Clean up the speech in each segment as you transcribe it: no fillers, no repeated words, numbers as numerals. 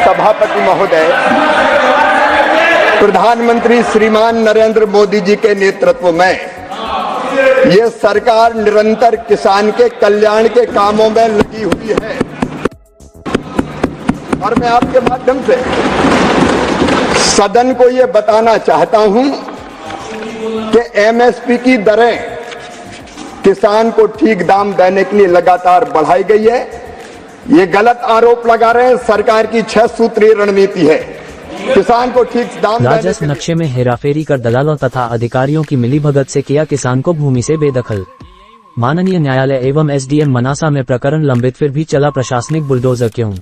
सभापति महोदय, प्रधानमंत्री श्रीमान नरेंद्र मोदी जी के नेतृत्व में ये सरकार निरंतर किसान के कल्याण के कामों में लगी हुई है और मैं आपके माध्यम से सदन को ये बताना चाहता हूं कि एमएसपी की दरें किसान को ठीक दाम देने के लिए लगातार बढ़ाई गई है। ये गलत आरोप लगा रहे हैं, सरकार की 6 सूत्रीय रणनीति है किसान को ठीक दाम। राजस्व नक्शे में हेराफेरी कर दलालों तथा अधिकारियों की मिलीभगत से किया किसान को भूमि से बेदखल। माननीय न्यायालय एवं एसडीएम मनासा में प्रकरण लंबित, फिर भी चला प्रशासनिक बुलडोजर क्यों।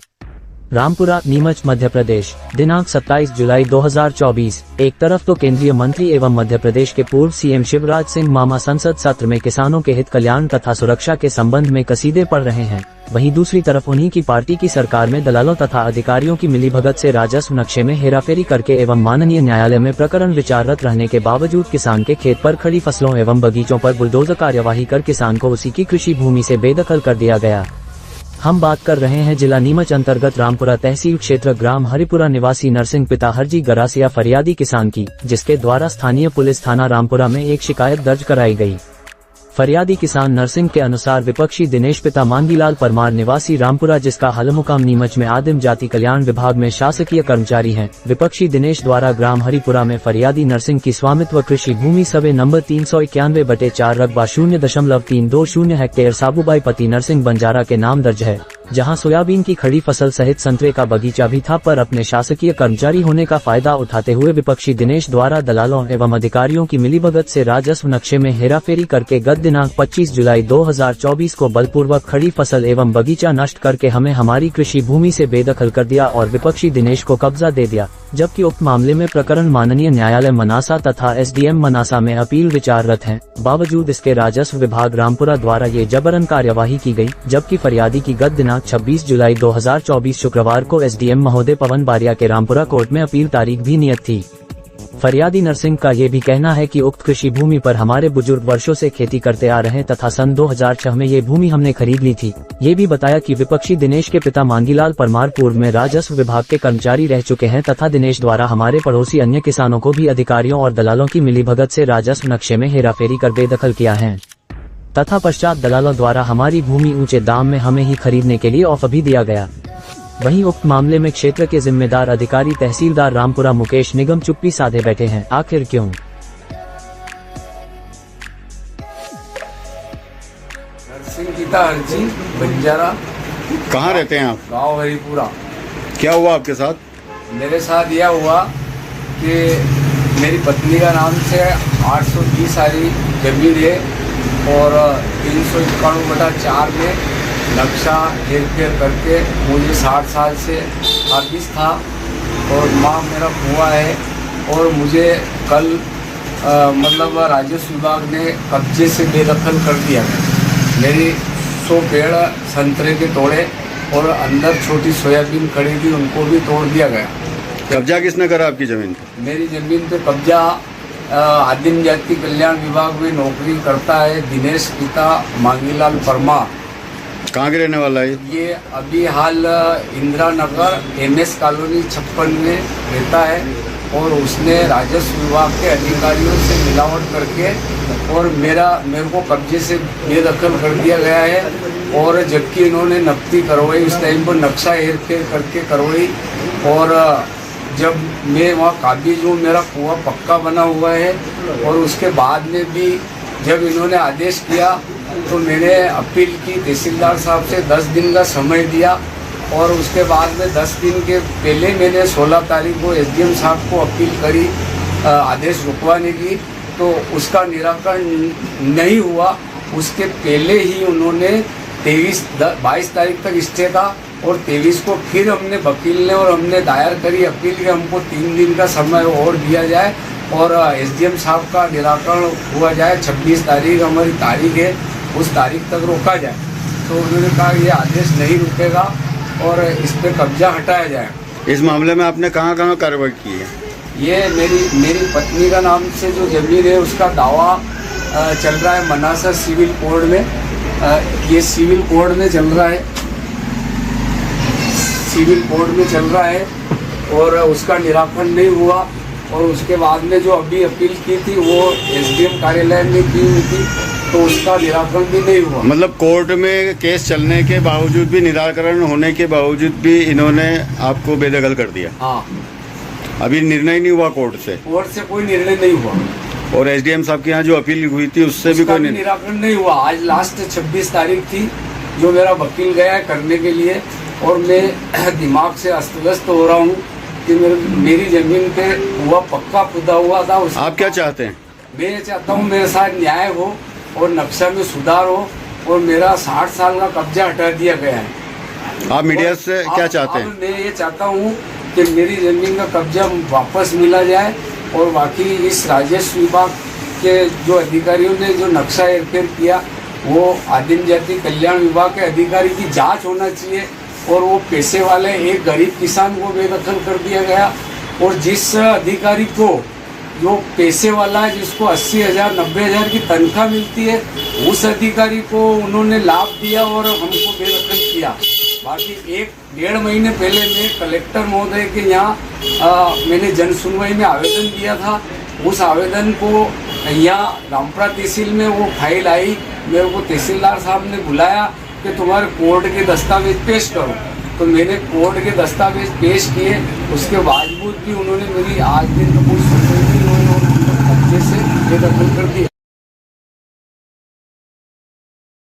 रामपुरा, नीमच, मध्य प्रदेश, दिनांक 27 जुलाई 2024। एक तरफ तो केंद्रीय मंत्री एवं मध्य प्रदेश के पूर्व सीएम शिवराज सिंह मामा संसद सत्र में किसानों के हित, कल्याण तथा सुरक्षा के संबंध में कसीदे पढ़ रहे हैं, वहीं दूसरी तरफ उन्हीं की पार्टी की सरकार में दलालों तथा अधिकारियों की मिलीभगत से राजस्व नक्शे में हेराफेरी करके एवं माननीय न्यायालय में प्रकरण विचाररत रहने के बावजूद किसान के खेत पर खड़ी फसलों एवं बगीचों पर बुलडोजर कार्यवाही कर किसान को उसी की कृषि भूमि से बेदखल कर दिया गया। हम बात कर रहे हैं जिला नीमच अंतर्गत रामपुरा तहसील क्षेत्र ग्राम हरिपुरा निवासी नरसिंह पिता हरजी गरासिया फरियादी किसान की, जिसके द्वारा स्थानीय पुलिस थाना रामपुरा में एक शिकायत दर्ज कराई गई। फरियादी किसान नरसिंह के अनुसार विपक्षी दिनेश पिता मांगीलाल परमार निवासी रामपुरा, जिसका हालमुकाम नीमच में आदिम जाति कल्याण विभाग में शासकीय कर्मचारी हैं, विपक्षी दिनेश द्वारा ग्राम हरिपुरा में फरियादी नरसिंह की स्वामित्व कृषि भूमि सर्वे नंबर 391/4 रकबा 0.320 हेक्टेयर साबूबाई पति नरसिंह बंजारा के नाम दर्ज है, जहां सोयाबीन की खड़ी फसल सहित संतरे का बगीचा भी था, पर अपने शासकीय कर्मचारी होने का फायदा उठाते हुए विपक्षी दिनेश द्वारा दलालों एवं अधिकारियों की मिलीभगत से राजस्व नक्शे में हेराफेरी करके गत दिनांक 25 जुलाई 2024 को बलपूर्वक खड़ी फसल एवं बगीचा नष्ट करके हमें हमारी कृषि भूमि से बेदखल कर दिया और विपक्षी दिनेश को कब्जा दे दिया, जबकि उक्त मामले में प्रकरण माननीय न्यायालय मनासा तथा एसडीएम मनासा में अपील विचाररत है। बावजूद इसके राजस्व विभाग रामपुरा द्वारा ये जबरन कार्यवाही की गई, जबकि फरियादी की गत दिनांक 26 जुलाई 2024 शुक्रवार को एसडीएम महोदय पवन बारिया के रामपुरा कोर्ट में अपील तारीख भी नियत थी। फरियादी नरसिंह का ये भी कहना है कि उक्त कृषि भूमि पर हमारे बुजुर्ग वर्षों से खेती करते आ रहे तथा सन 2006 में ये भूमि हमने खरीद ली थी। ये भी बताया कि विपक्षी दिनेश के पिता मांगीलाल परमार पूर्व में राजस्व विभाग के कर्मचारी रह चुके हैं तथा दिनेश द्वारा हमारे पड़ोसी अन्य किसानों को भी अधिकारियों और दलालों की मिलीभगत से राजस्व नक्शे में हेराफेरी कर बेदखल किया है तथा पश्चात दलालों द्वारा हमारी भूमि ऊंचे दाम में हमें ही खरीदने के लिए ऑफर भी दिया गया। वहीं उक्त मामले में क्षेत्र के जिम्मेदार अधिकारी तहसीलदार रामपुरा मुकेश निगम चुप्पी साधे बैठे हैं। आखिर क्यों? नरसिंह पिता हरजी बंजारा। कहाँ रहते हैं आप? गांव हरिपुरा। क्या हुआ आपके साथ? मेरे साथ यह हुआ कि मेरी पत्नी का नाम से 820 सारी जमीन है और 391/4 में नक्शा हेरफेर करके मुझे 60 साल से आदिश था और माँ मेरा कुआं है और मुझे कल मतलब राजस्व विभाग ने कब्जे से बेदखल कर दिया गया। मेरी 100 पेड़ संतरे के तोड़े और अंदर छोटी सोयाबीन खड़ी थी, उनको भी तोड़ दिया गया। कब्जा किसने करा आपकी ज़मीन पर? मेरी ज़मीन पे कब्जा आदिम जाति कल्याण विभाग में नौकरी करता है दिनेश पिता मांगीलाल परमार। कहाँ के रहने वाला है? ये अभी हाल इंदिरा नगर MS कॉलोनी 56 में रहता है और उसने राजस्व विभाग के अधिकारियों से मिलावट करके और मेरे को कब्जे से बेदखल कर दिया गया है और जबकि इन्होंने नकदी करवाई, उस टाइम पर नक्शा हेरफेर करके करवाई और जब मैं वहाँ काबिज हूँ, मेरा कुआं पक्का बना हुआ है और उसके बाद में भी जब इन्होंने आदेश किया तो मैंने अपील की तहसीलदार साहब से 10 दिन का समय दिया और उसके बाद में 10 दिन के पहले मैंने 16 तारीख को एसडीएम साहब को अपील करी आदेश रुकवाने की, तो उसका निराकरण नहीं हुआ। उसके पहले ही उन्होंने 22 तारीख तक स्टे था और 23 को फिर हमने वकील ने और हमने दायर करी अपील कि हमको 3 दिन का समय और दिया जाए और एसडीएम साहब का निराकरण हुआ जाए। 26 तारीख हमारी तारीख है, उस तारीख तक रोका जाए। तो उन्होंने कहा ये आदेश नहीं रुकेगा और इस पर कब्जा हटाया जाए। इस मामले में आपने कहाँ कहाँ कार्रवाई की है? ये मेरी पत्नी का नाम से जो जमीन है उसका दावा चल रहा है मनासा सिविल कोर्ट में। ये सिविल कोर्ट में चल रहा है। सिविल कोर्ट में चल रहा है और उसका निराकरण नहीं हुआ। और उसके बाद में जो अभी अपील की थी वो एसडीएम कार्यालय में की हुई थी, तो उसका निराकरण भी नहीं हुआ। मतलब कोर्ट में केस चलने के बावजूद भी, निराकरण होने के बावजूद भी इन्होंने आपको बेदखल कर दिया। हाँ, अभी निर्णय नहीं हुआ कोर्ट से, कोर्ट से कोई निर्णय नहीं हुआ और एसडीएम साहब के यहाँ जो अपील हुई थी उससे भी उसका कोई भी निराकरण नहीं हुआ। आज लास्ट 26 तारीख थी जो मेरा वकील गया है करने के लिए, और मैं दिमाग से अस्त व्यस्त हो रहा हूँ कि मेरी जमीन पे हुआ पक्का खुदा हुआ था। आप क्या चाहते हैं? मैं चाहता हूँ मेरे साथ न्याय हो और नक्शा में सुधार हो, और मेरा 60 साल का कब्जा हटा दिया गया है। आप मीडिया से क्या चाहते हैं? अब मैं ये चाहता हूँ कि मेरी जमीन का कब्जा वापस मिला जाए, और बाकी इस राजस्व विभाग के जो अधिकारियों ने जो नक्शा हेरफेर किया वो आदिम जाति कल्याण विभाग के अधिकारी की जांच होना चाहिए। और वो पैसे वाले एक गरीब किसान को बेदखल कर दिया गया, और जिस अधिकारी को जो पैसे वाला है जिसको 80,000 90,000 की तनख्वाह मिलती है, उस अधिकारी को उन्होंने लाभ दिया और हमको बेदखल किया। बाकी 1-1.5 महीने पहले मैं कलेक्टर महोदय के यहाँ मैंने जन सुनवाई में आवेदन दिया था। उस आवेदन को यहाँ रामपुरा तहसील में वो फाइल आई, मेरे को तहसीलदार साहब ने बुलाया कि तुम्हारे कोर्ट के दस्तावेज पेश करो। तो मैंने कोर्ट के दस्तावेज पेश किए, उसके बावजूद भी उन्होंने मेरी आज दिन तो कोई सुनवाई नहीं हुई और कब्जे से बेदखल कर दिया।